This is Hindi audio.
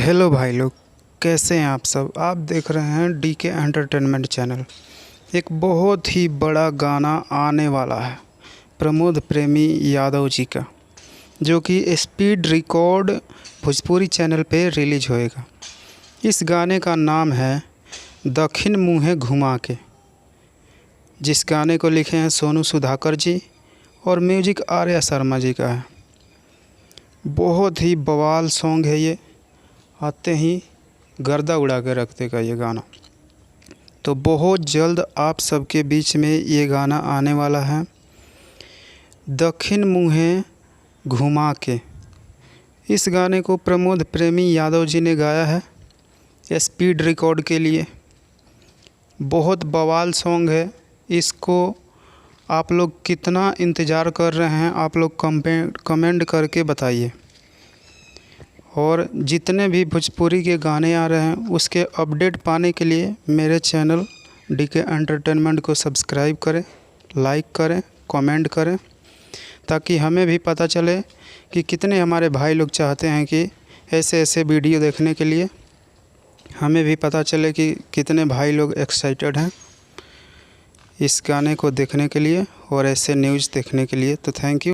हेलो भाई लोग, कैसे हैं आप सब। आप देख रहे हैं डीके एंटरटेनमेंट चैनल। एक बहुत ही बड़ा गाना आने वाला है प्रमोद प्रेमी यादव जी का, जो कि स्पीड रिकॉर्ड भोजपुरी चैनल पे रिलीज होएगा। इस गाने का नाम है दक्षिण मुँहे घुमा के। जिस गाने को लिखे हैं सोनू सुधाकर जी और म्यूजिक आर्या शर्मा जी का है। बहुत ही बवाल सॉन्ग है ये, आते ही गर्दा उड़ा के रख देगा ये गाना। तो बहुत जल्द आप सबके बीच में ये गाना आने वाला है, दक्षिण मुँहे घुमा के। इस गाने को प्रमोद प्रेमी यादव जी ने गाया है स्पीड रिकॉर्ड के लिए। बहुत बवाल सॉन्ग है। इसको आप लोग कितना इंतज़ार कर रहे हैं, आप लोग कमेंट करके बताइए। और जितने भी भोजपुरी के गाने आ रहे हैं उसके अपडेट पाने के लिए मेरे चैनल डीके एंटरटेनमेंट को सब्सक्राइब करें, लाइक करें, कमेंट करें, ताकि हमें भी पता चले कि कितने हमारे भाई लोग चाहते हैं कि ऐसे ऐसे वीडियो देखने के लिए। हमें भी पता चले कि कितने भाई लोग एक्साइटेड हैं इस गाने को देखने के लिए और ऐसे न्यूज़ देखने के लिए। तो थैंक यू।